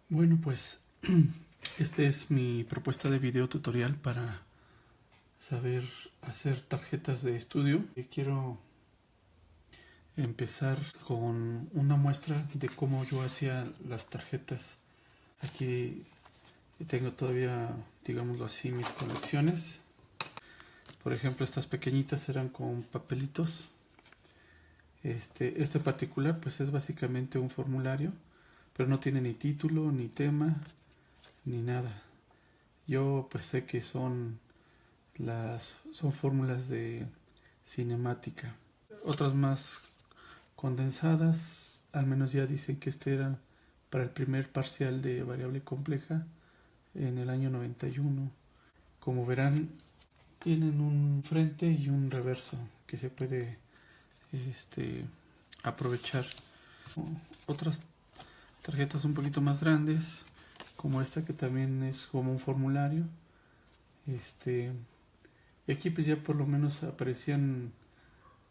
Bueno, pues esta es mi propuesta de video tutorial para saber hacer tarjetas de estudio. Quiero empezar con una muestra de cómo yo hacía las tarjetas. Aquí tengo todavía, digámoslo así, mis colecciones. Por ejemplo, estas pequeñitas eran con papelitos. Este en particular pues es básicamente un formulario, pero no tiene ni título, ni tema, ni nada. Yo pues sé que son fórmulas de cinemática. Otras más condensadas, al menos ya dicen que este era para el primer parcial de variable compleja en el año 91. Como verán, tienen un frente y un reverso que se puede aprovechar. Otras tarjetas un poquito más grandes, como esta que también es como un formulario. Y aquí pues ya por lo menos aparecían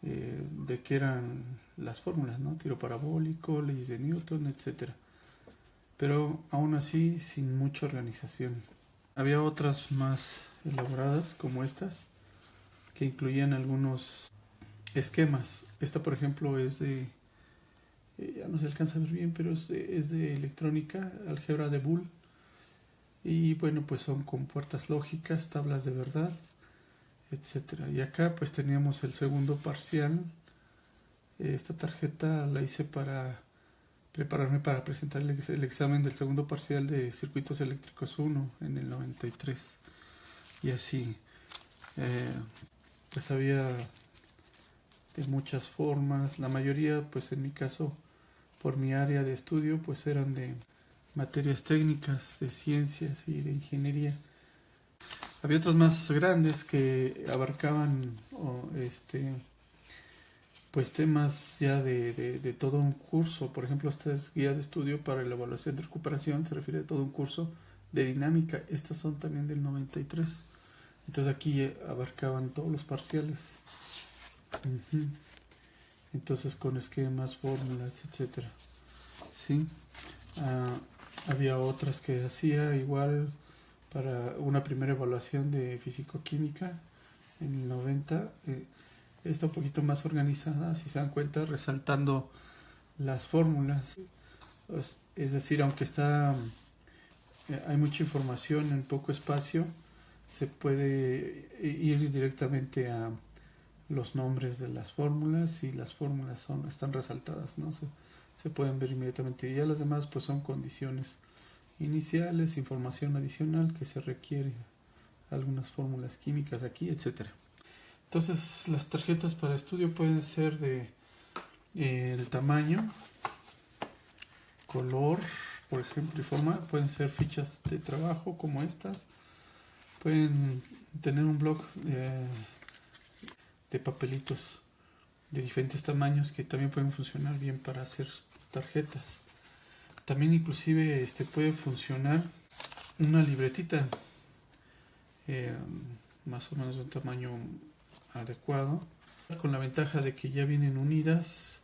de qué eran las fórmulas, ¿no? Tiro parabólico, leyes de Newton, etcétera. Pero aún así sin mucha organización. Había otras más elaboradas como estas, que incluían algunos esquemas. Esta por ejemplo es de, ya no se alcanza a ver bien, pero es de electrónica, álgebra de Boole. Y bueno, pues son con puertas lógicas, tablas de verdad, etcétera. Y acá pues teníamos el segundo parcial. Esta tarjeta la hice para prepararme para presentar el examen del segundo parcial de Circuitos Eléctricos 1 en el 93. Y así, pues había de muchas formas. La mayoría, pues en mi caso, por mi área de estudio, pues eran de materias técnicas, de ciencias y de ingeniería. Había otras más grandes que abarcaban pues temas ya de todo un curso. Por ejemplo, esta es guía de estudio para la evaluación de recuperación, se refiere a todo un curso de dinámica. Estas son también del 93. Entonces aquí abarcaban todos los parciales. Entonces con esquemas, fórmulas, etcétera. Sí. Había otras que hacía igual para una primera evaluación de físico-química en el 90. Está un poquito más organizada, si se dan cuenta, resaltando las fórmulas. Es decir, aunque hay mucha información en poco espacio, se puede ir directamente a los nombres de las fórmulas y las fórmulas están resaltadas, ¿no? Se pueden ver inmediatamente. Y ya las demás pues son condiciones iniciales, información adicional que se requiere, algunas fórmulas químicas aquí, etcétera. Entonces las tarjetas para estudio pueden ser de el tamaño, color, por ejemplo, y forma. Pueden ser fichas de trabajo como estas. Pueden tener un bloc de papelitos de diferentes tamaños que también pueden funcionar bien para hacer tarjetas. También inclusive puede funcionar una libretita más o menos de un tamaño adecuado, con la ventaja de que ya vienen unidas,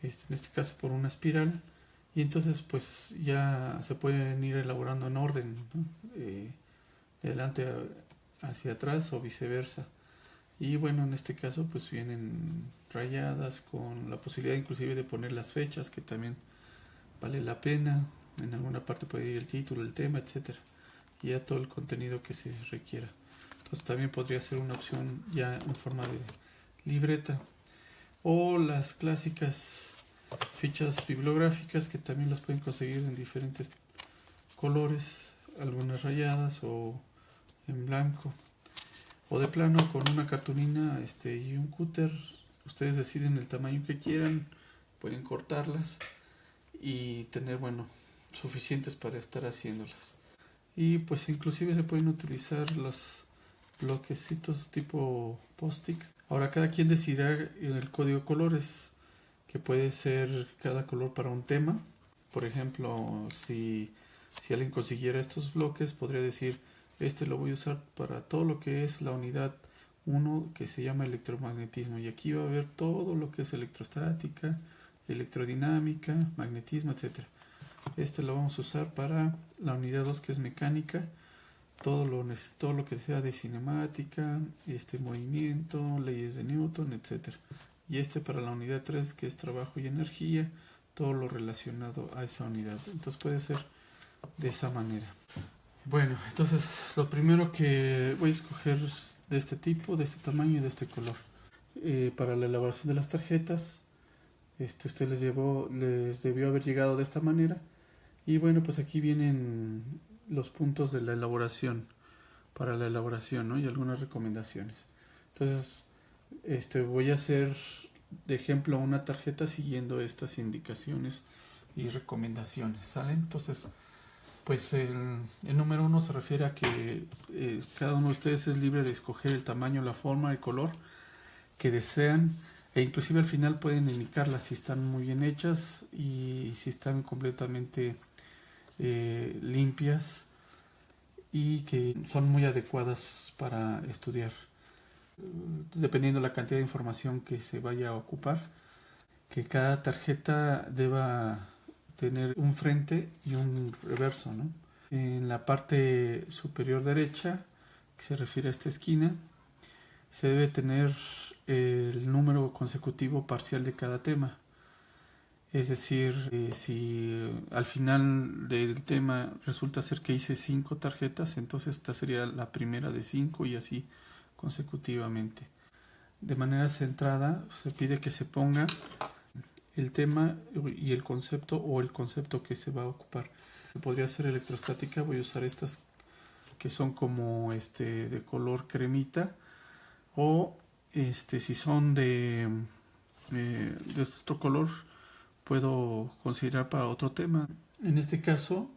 en este caso por una espiral, y entonces pues ya se pueden ir elaborando en orden, ¿no? De adelante hacia atrás o viceversa. Y bueno, en este caso pues vienen rayadas con la posibilidad inclusive de poner las fechas, que también vale la pena. En alguna parte puede ir el título, el tema, etcétera, y ya todo el contenido que se requiera. Entonces también podría ser una opción ya en forma de libreta, o las clásicas fichas bibliográficas, que también las pueden conseguir en diferentes colores, algunas rayadas o en blanco, o de plano con una cartulina y un cúter. Ustedes deciden el tamaño que quieran, pueden cortarlas y tener, bueno, suficientes para estar haciéndolas. Y pues inclusive se pueden utilizar los bloquecitos tipo post-it. Ahora cada quien decidirá el código de colores, que puede ser cada color para un tema. Por ejemplo, si alguien consiguiera estos bloques, podría decir, lo voy a usar para todo lo que es la unidad 1, que se llama electromagnetismo, y aquí va a haber todo lo que es electrostática, electrodinámica, magnetismo, etcétera. Este lo vamos a usar para la unidad 2, que es mecánica. Todo lo que sea de cinemática, movimiento, leyes de Newton, etcétera. Y para la unidad 3, que es trabajo y energía, todo lo relacionado a esa unidad. Entonces puede ser de esa manera. Bueno, entonces lo primero que voy a escoger de este tipo, de este tamaño y de este color. Para la elaboración de las tarjetas, usted les debió haber llegado de esta manera. Y bueno, pues aquí vienen los puntos de la elaboración, para la elaboración, ¿no? Y algunas recomendaciones. Entonces, voy a hacer de ejemplo una tarjeta siguiendo estas indicaciones y recomendaciones, ¿sale? Entonces, pues el número 1 se refiere a que cada uno de ustedes es libre de escoger el tamaño, la forma, el color que desean, e inclusive al final pueden indicarlas si están muy bien hechas y si están completamente limpias y que son muy adecuadas para estudiar, dependiendo de la cantidad de información que se vaya a ocupar. Que cada tarjeta deba tener un frente y un reverso, ¿no? En la parte superior derecha, que se refiere a esta esquina, se debe tener el número consecutivo parcial de cada tema. Es decir, si al final del tema resulta ser que hice 5 tarjetas, entonces esta sería la primera de 5 y así consecutivamente. De manera centrada, se pide que se ponga el tema y el concepto, o el concepto que se va a ocupar. Podría ser electrostática, voy a usar estas que son como de color cremita, o si son de otro color, puedo considerar para otro tema. En este caso,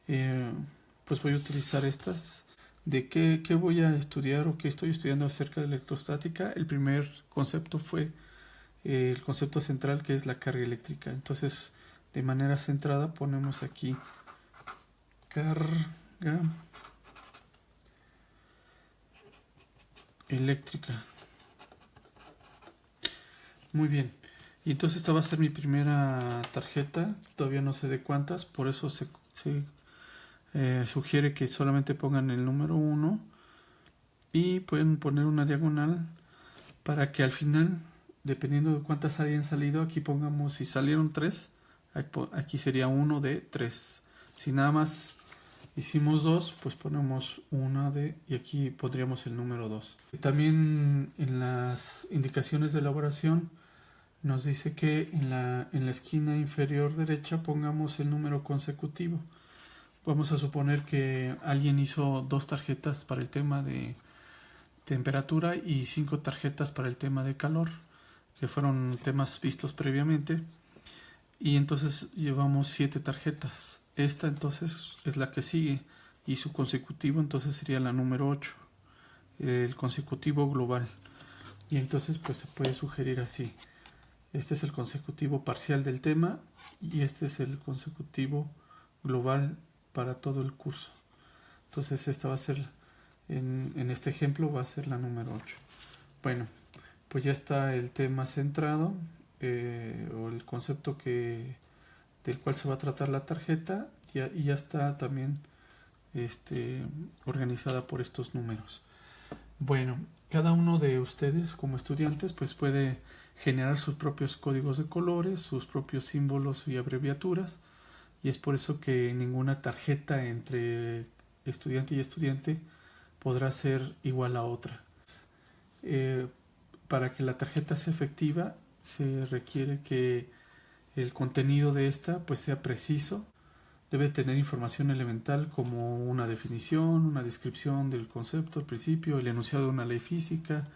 pues voy a utilizar estas. ¿De qué voy a estudiar o qué estoy estudiando acerca de electrostática? El primer concepto fue el concepto central, que es la carga eléctrica. Entonces, de manera centrada ponemos aquí carga eléctrica. Muy bien. Y entonces esta va a ser mi primera tarjeta. Todavía no sé de cuántas, por eso se sugiere que solamente pongan el número 1 y pueden poner una diagonal para que al final, dependiendo de cuántas hayan salido, aquí pongamos, si salieron 3, aquí sería 1 de 3. Si nada más hicimos 2, pues ponemos 1 de, y aquí pondríamos el número 2. También en las indicaciones de elaboración nos dice que en la esquina inferior derecha pongamos el número consecutivo. Vamos a suponer que alguien hizo 2 tarjetas para el tema de temperatura y 5 tarjetas para el tema de calor, que fueron temas vistos previamente, y entonces llevamos 7 tarjetas. Esta entonces es la que sigue y su consecutivo entonces sería la número 8, el consecutivo global. Y entonces pues se puede sugerir así: este es el consecutivo parcial del tema y este es el consecutivo global para todo el curso. Entonces esta va a ser, en este ejemplo va a ser la número 8. Bueno, pues ya está el tema centrado, o el concepto del cual se va a tratar la tarjeta, y ya está también organizada por estos números. Bueno, cada uno de ustedes como estudiantes pues puede generar sus propios códigos de colores, sus propios símbolos y abreviaturas, y es por eso que ninguna tarjeta entre estudiante y estudiante podrá ser igual a otra. Para que la tarjeta sea efectiva, se requiere que el contenido de esta pues sea preciso. Debe tener información elemental como una definición, una descripción del concepto al principio, el enunciado de una ley física,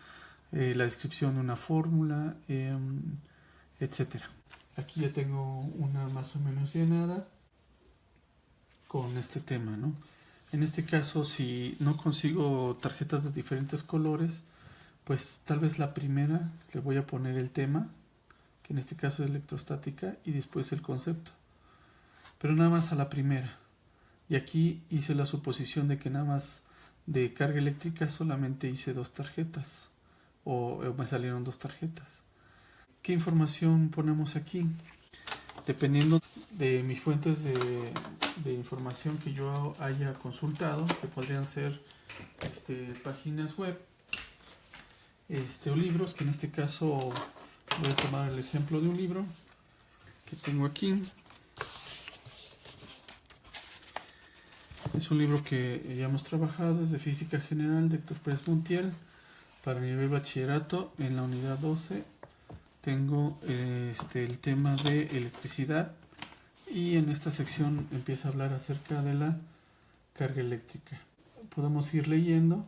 la descripción de una fórmula, etcétera. Aquí ya tengo una más o menos llenada con este tema, ¿no? En este caso, si no consigo tarjetas de diferentes colores, pues tal vez la primera le voy a poner el tema, que en este caso es electrostática, y después el concepto. Pero nada más a la primera. Y aquí hice la suposición de que nada más de carga eléctrica solamente hice 2 tarjetas, o me salieron 2 tarjetas. ¿Qué información ponemos aquí? dependiendo de mis fuentes de información que yo haya consultado, que podrían ser páginas web o libros, que en este caso voy a tomar el ejemplo de un libro que tengo aquí. Es un libro que ya hemos trabajado, es de Física General de Héctor Pérez Montiel para nivel bachillerato. En la unidad 12 tengo el tema de electricidad, y en esta sección empieza a hablar acerca de la carga eléctrica. Podemos ir leyendo.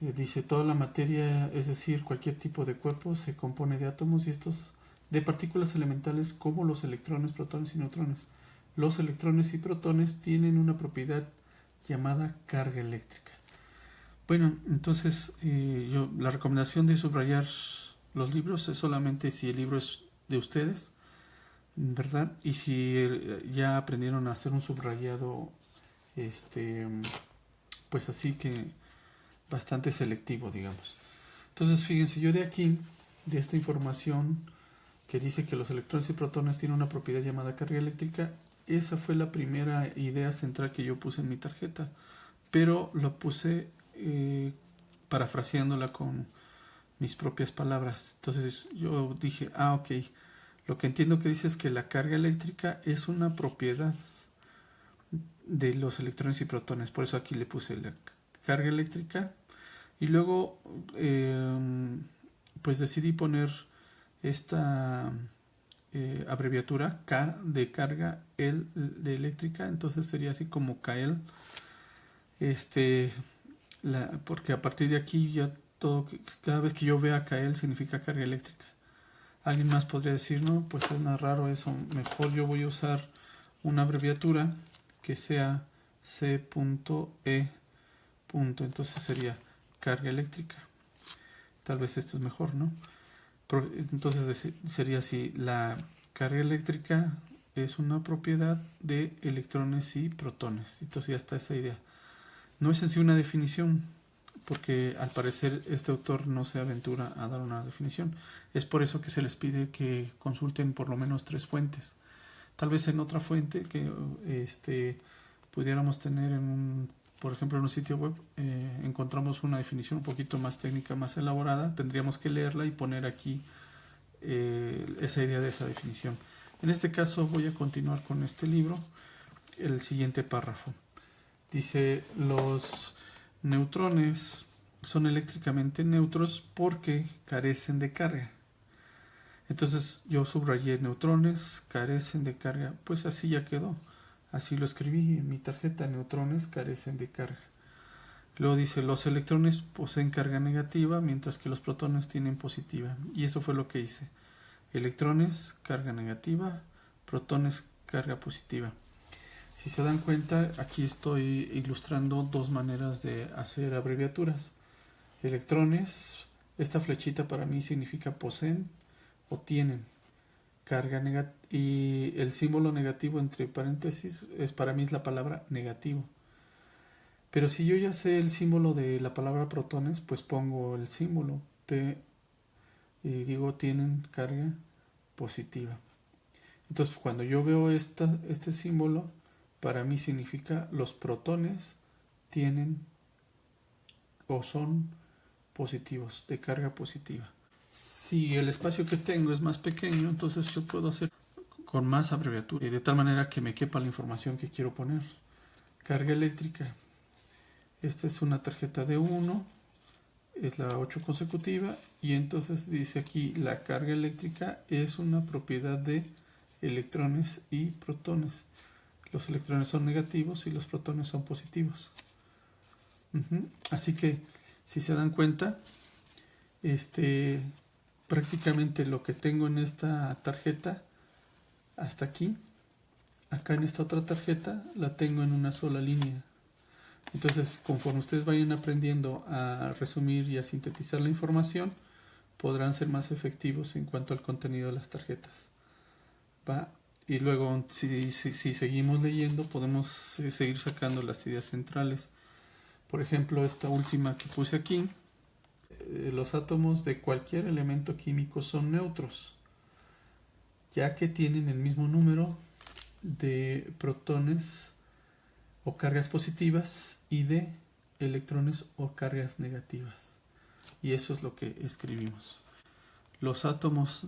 Dice: toda la materia, es decir, cualquier tipo de cuerpo, se compone de átomos y estos de partículas elementales como los electrones, protones y neutrones. Los electrones y protones tienen una propiedad llamada carga eléctrica. Bueno, entonces la recomendación de subrayar los libros es solamente si el libro es de ustedes, ¿verdad? Y si ya aprendieron a hacer un subrayado, pues así que bastante selectivo, digamos. Entonces, fíjense, yo de aquí, de esta información que dice que los electrones y protones tienen una propiedad llamada carga eléctrica, esa fue la primera idea central que yo puse en mi tarjeta, pero lo puse parafraseándola con mis propias palabras. Entonces yo dije, ok, lo que entiendo que dice es que la carga eléctrica es una propiedad de los electrones y protones, por eso aquí le puse la carga eléctrica, y luego pues decidí poner esta abreviatura K de carga, L de eléctrica, entonces sería así como KL, porque a partir de aquí ya cada vez que yo vea KL significa carga eléctrica. Alguien más podría decir, no, pues es más raro eso, mejor yo voy a usar una abreviatura que sea C.E. Entonces sería carga eléctrica. Tal vez esto es mejor, ¿no? Entonces sería así: la carga eléctrica es una propiedad de electrones y protones. Entonces ya está esa idea. No es en sí una definición, porque al parecer este autor no se aventura a dar una definición. Es por eso que se les pide que consulten por lo menos 3 fuentes. Tal vez en otra fuente que pudiéramos tener por ejemplo, en un sitio web, encontramos una definición un poquito más técnica, más elaborada, tendríamos que leerla y poner aquí esa idea de esa definición. En este caso voy a continuar con este libro, el siguiente párrafo. Dice: los neutrones son eléctricamente neutros porque carecen de carga. Entonces yo subrayé: neutrones carecen de carga, pues así ya quedó. Así lo escribí en mi tarjeta: neutrones carecen de carga. Luego dice: los electrones poseen carga negativa, mientras que los protones tienen positiva. Y eso fue lo que hice: electrones, carga negativa; protones, carga positiva. Si se dan cuenta, aquí estoy ilustrando 2 maneras de hacer abreviaturas. Electrones, esta flechita para mí significa poseen o tienen carga negativa, y el símbolo negativo entre paréntesis para mí es la palabra negativo. Pero si yo ya sé el símbolo de la palabra protones, pues pongo el símbolo P y digo tienen carga positiva. Entonces cuando yo veo este símbolo, para mí significa los protones tienen o son positivos, de carga positiva. Si el espacio que tengo es más pequeño, entonces yo puedo hacer con más abreviatura, de tal manera que me quepa la información que quiero poner. Carga eléctrica. Esta es una tarjeta de 1, es la 8 consecutiva, y entonces dice aquí: la carga eléctrica es una propiedad de electrones y protones. Los electrones son negativos y los protones son positivos. Así que, si se dan cuenta, prácticamente lo que tengo en esta tarjeta hasta aquí, acá en esta otra tarjeta, la tengo en una sola línea. Entonces, conforme ustedes vayan aprendiendo a resumir y a sintetizar la información, podrán ser más efectivos en cuanto al contenido de las tarjetas. ¿Va? Y luego, si seguimos leyendo, podemos seguir sacando las ideas centrales. Por ejemplo, esta última que puse aquí: los átomos de cualquier elemento químico son neutros. ya que tienen el mismo número de protones o cargas positivas y de electrones o cargas negativas. Y eso es lo que escribimos. Los átomos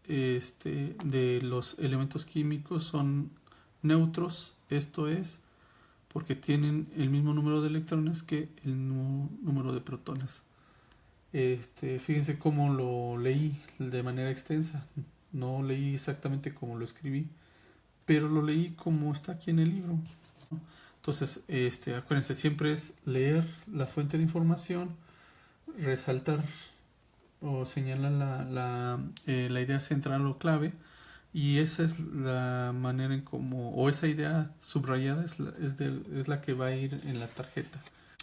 de los elementos químicos son neutros, esto es porque tienen el mismo número de electrones que el número de protones. Fíjense cómo lo leí de manera extensa. No leí exactamente como lo escribí, pero lo leí como está aquí en el libro, ¿no? Entonces, acuérdense, siempre es leer la fuente de información, resaltar o señalar la idea central o clave, y esa es la manera en cómo, o esa idea subrayada es la que va a ir en la tarjeta.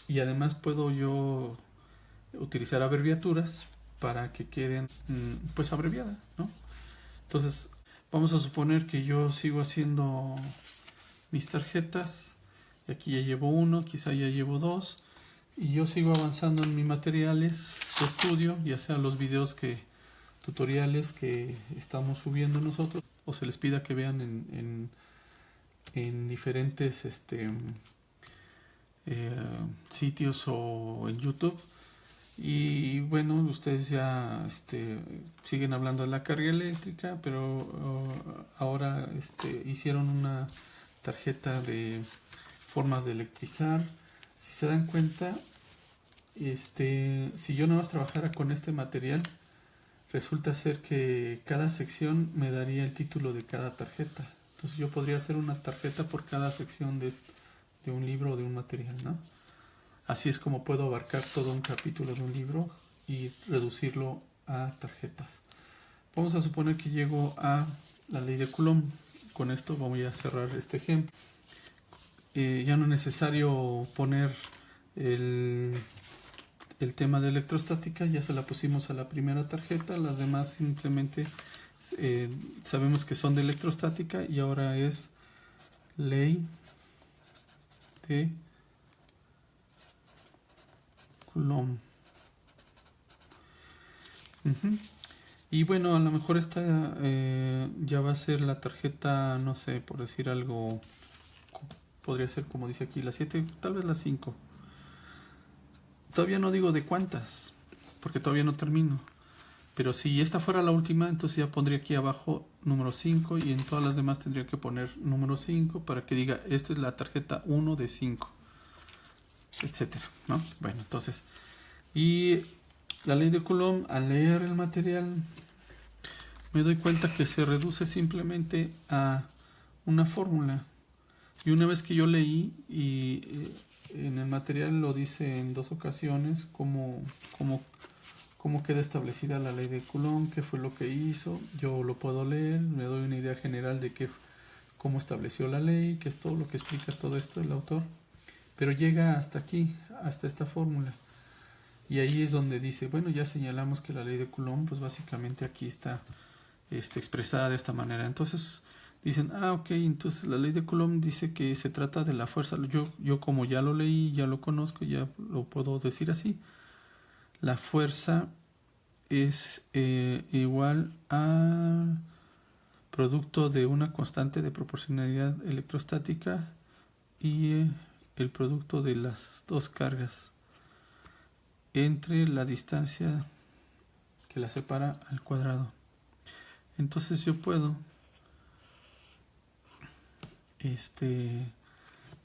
Y además puedo yo utilizar abreviaturas para que queden pues abreviadas, ¿no? Entonces, vamos a suponer que yo sigo haciendo mis tarjetas, y aquí ya llevo uno, quizá ya llevo dos, y yo sigo avanzando en mis materiales de estudio, ya sea los videos tutoriales que estamos subiendo nosotros, o se les pida que vean en diferentes sitios o en YouTube. Y bueno, ustedes ya siguen hablando de la carga eléctrica, pero ahora hicieron una tarjeta de formas de electrizar. Si se dan cuenta, si yo nada más trabajara con este material, resulta ser que cada sección me daría el título de cada tarjeta. Entonces yo podría hacer una tarjeta por cada sección de un libro o de un material, ¿no? Así es como puedo abarcar todo un capítulo de un libro y reducirlo a tarjetas. Vamos a suponer que llego a la ley de Coulomb. Con esto voy a cerrar este ejemplo. Ya no es necesario poner el tema de electrostática, ya se la pusimos a la primera tarjeta. Las demás simplemente sabemos que son de electrostática, y ahora es ley de Coulomb. Y bueno, a lo mejor esta ya va a ser la tarjeta, no sé, por decir algo, podría ser como dice aquí, la 7, tal vez la 5. Todavía no digo de cuántas, porque todavía no termino. Pero si esta fuera la última, entonces ya pondría aquí abajo número 5, y en todas las demás tendría que poner número 5 para que diga, esta es la tarjeta 1 de 5, etcétera, ¿no? Bueno, entonces, y la ley de Coulomb, al leer el material, me doy cuenta que se reduce simplemente a una fórmula. Y una vez que yo leí, y en el material lo dice en 2 ocasiones, cómo queda establecida la ley de Coulomb, qué fue lo que hizo, yo lo puedo leer, me doy una idea general de cómo estableció la ley, que es todo lo que explica todo esto el autor, pero llega hasta aquí, hasta esta fórmula. Y ahí es donde dice, bueno, ya señalamos que la ley de Coulomb, pues básicamente aquí está expresada de esta manera. Entonces dicen, ok, entonces la ley de Coulomb dice que se trata de la fuerza. Yo como ya lo leí, ya lo conozco, ya lo puedo decir así. La fuerza es igual a producto de una constante de proporcionalidad electrostática y el producto de las dos cargas entre la distancia que la separa al cuadrado. Entonces yo puedo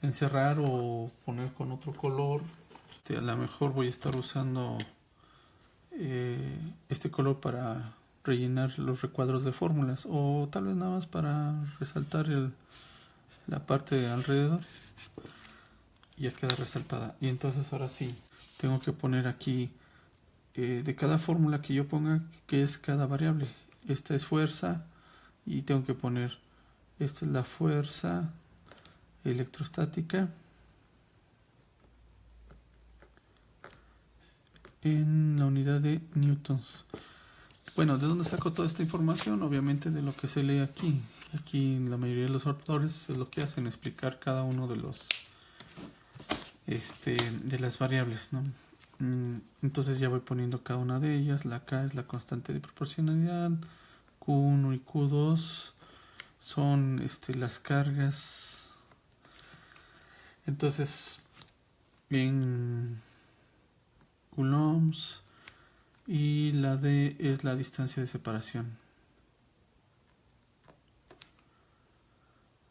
encerrar o poner con otro color. A lo mejor voy a estar usando este color para rellenar los recuadros de fórmulas, o tal vez nada más para resaltar la parte de alrededor. Ya queda resaltada. Y entonces ahora sí tengo que poner aquí de cada fórmula que yo ponga, que es cada variable. Esta es fuerza, y tengo que poner, esta es la fuerza electrostática en la unidad de newtons. Bueno, ¿de dónde saco toda esta información? Obviamente de lo que se lee aquí. Aquí la mayoría de los autores es lo que hacen, explicar cada uno de los de las variables, ¿no? Entonces ya voy poniendo cada una de ellas. La K es la constante de proporcionalidad, Q1 y Q2 son las cargas. Entonces, en coulombs, y la D es la distancia de separación.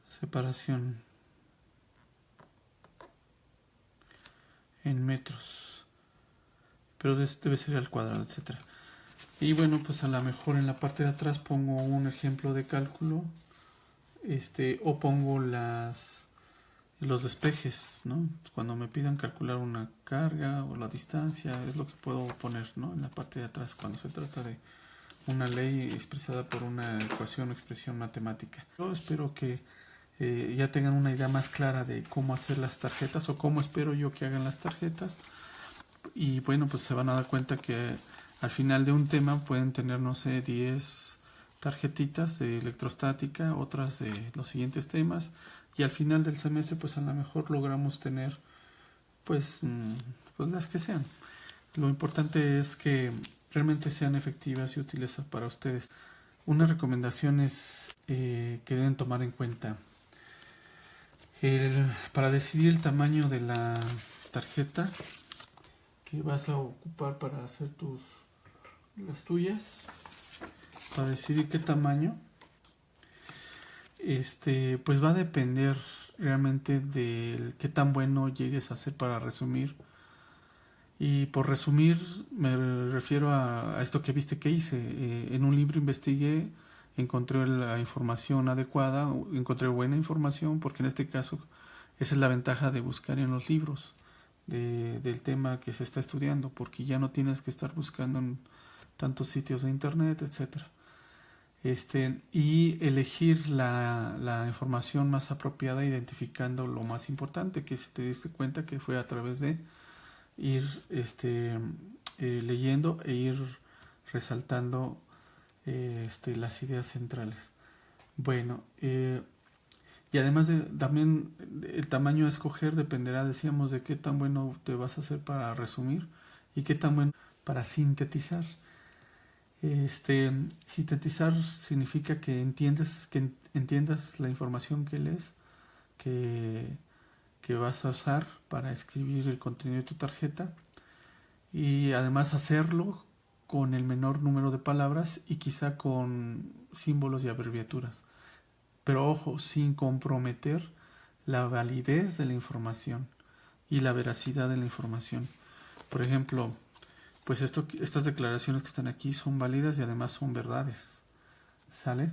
Separación en metros, pero debe ser al cuadrado, etcétera. Y bueno, pues a lo mejor en la parte de atrás pongo un ejemplo de cálculo, o pongo los despejes, ¿no? Cuando me pidan calcular una carga o la distancia, es lo que puedo poner, ¿no? En la parte de atrás, cuando se trata de una ley expresada por una ecuación o expresión matemática. Yo espero que ya tengan una idea más clara de cómo hacer las tarjetas, o cómo espero yo que hagan las tarjetas. Y bueno, pues se van a dar cuenta que al final de un tema pueden tener, no sé, 10 tarjetitas de electrostática, otras de los siguientes temas, y al final del semestre pues a lo mejor logramos tener pues las que sean. Lo importante es que realmente sean efectivas y útiles para ustedes. Unas recomendaciones que deben tomar en cuenta. Para decidir el tamaño de la tarjeta que vas a ocupar para hacer las tuyas, para decidir qué tamaño, pues va a depender realmente de qué tan bueno llegues a hacer para resumir. Y por resumir me refiero a esto que viste que hice. En un libro investigué, encontré la información adecuada, encontré buena información, porque en este caso esa es la ventaja de buscar en los libros del tema que se está estudiando, porque ya no tienes que estar buscando en tantos sitios de internet, etcétera. Y elegir la información más apropiada, identificando lo más importante, que si te diste cuenta que fue a través de ir leyendo e ir resaltando las ideas centrales. Bueno, y además también el tamaño a escoger dependerá, decíamos, de qué tan bueno te vas a hacer para resumir y qué tan bueno para sintetizar. Sintetizar significa que entiendas la información que lees, que vas a usar para escribir el contenido de tu tarjeta, y además hacerlo con el menor número de palabras y quizá con símbolos y abreviaturas. Pero ojo, sin comprometer la validez de la información y la veracidad de la información. Por ejemplo, pues estas declaraciones que están aquí son válidas y además son verdades. ¿Sale?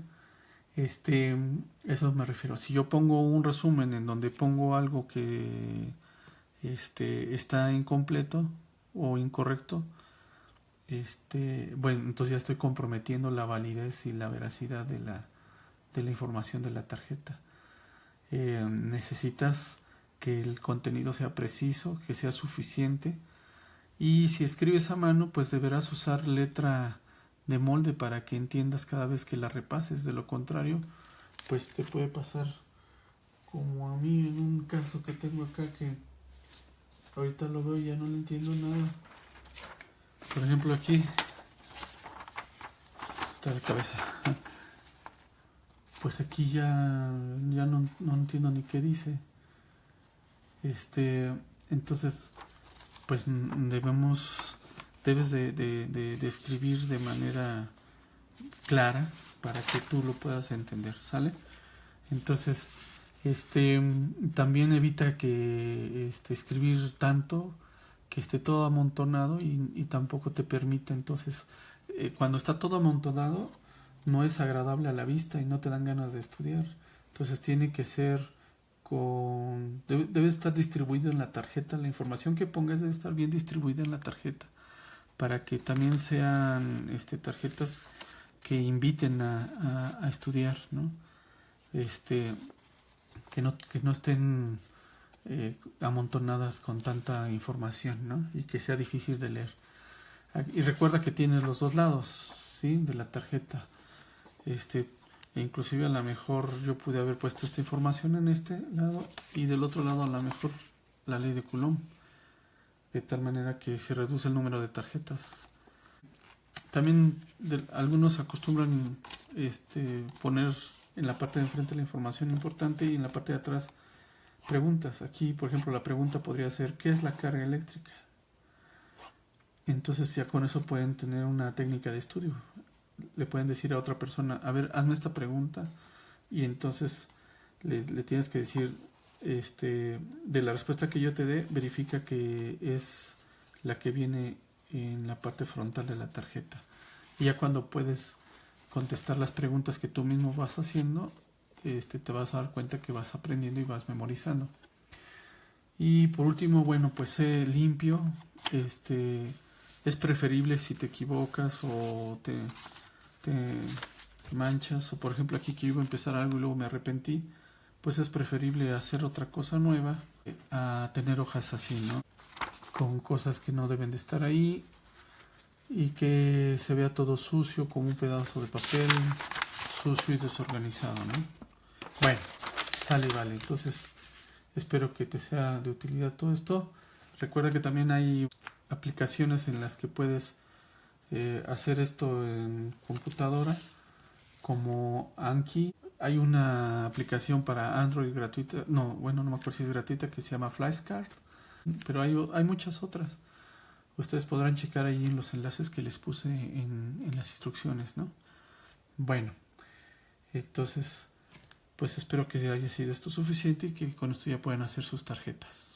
Eso me refiero. Si yo pongo un resumen en donde pongo algo que está incompleto o incorrecto, bueno, entonces ya estoy comprometiendo la validez y la veracidad de la información de la tarjeta. Necesitas que el contenido sea preciso, que sea suficiente, y si escribes a mano, pues deberás usar letra de molde para que entiendas cada vez que la repases. De lo contrario, pues te puede pasar como a mí en un caso que tengo acá, que ahorita lo veo y ya no le entiendo nada. Por ejemplo, aquí está de cabeza. Pues aquí ya no entiendo ni qué dice. Entonces, pues debes de escribir de manera clara para que tú lo puedas entender, ¿sale? Entonces, también evita que escribir tanto, que esté todo amontonado, y tampoco te permite. Entonces, cuando está todo amontonado, no es agradable a la vista y no te dan ganas de estudiar. Entonces tiene que ser debe estar distribuido en la tarjeta. La información que pongas debe estar bien distribuida en la tarjeta, para que también sean tarjetas que inviten a estudiar, ¿no? Que no estén amontonadas con tanta información, ¿no? Y que sea difícil de leer. Y recuerda que tienes los dos lados, ¿sí?, de la tarjeta. Inclusive a lo mejor yo pude haber puesto esta información en este lado, y del otro lado a lo mejor la ley de Coulomb, de tal manera que se reduce el número de tarjetas. También algunos acostumbran poner en la parte de enfrente la información importante y en la parte de atrás preguntas. Aquí, por ejemplo, la pregunta podría ser: ¿qué es la carga eléctrica? Entonces ya con eso pueden tener una técnica de estudio. Le pueden decir a otra persona: a ver, hazme esta pregunta, y entonces le tienes que decir, de la respuesta que yo te dé, verifica que es la que viene en la parte frontal de la tarjeta. Y ya cuando puedes contestar las preguntas que tú mismo vas haciendo, te vas a dar cuenta que vas aprendiendo y vas memorizando. Y por último, bueno, pues sé limpio. Es preferible si te equivocas o te manchas, o por ejemplo aquí que yo iba a empezar algo y luego me arrepentí, pues es preferible hacer otra cosa nueva a tener hojas así, ¿no? Con cosas que no deben de estar ahí y que se vea todo sucio, como un pedazo de papel sucio y desorganizado, ¿no? Bueno, sale, vale. Entonces espero que te sea de utilidad todo esto. Recuerda que también hay aplicaciones en las que puedes hacer esto en computadora, como Anki. Hay una aplicación para Android gratuita, no me acuerdo si es gratuita, que se llama Flashcard, pero hay muchas otras. Ustedes podrán checar ahí en los enlaces que les puse en las instrucciones, ¿no? Bueno, entonces, pues espero que haya sido esto suficiente y que con esto ya puedan hacer sus tarjetas.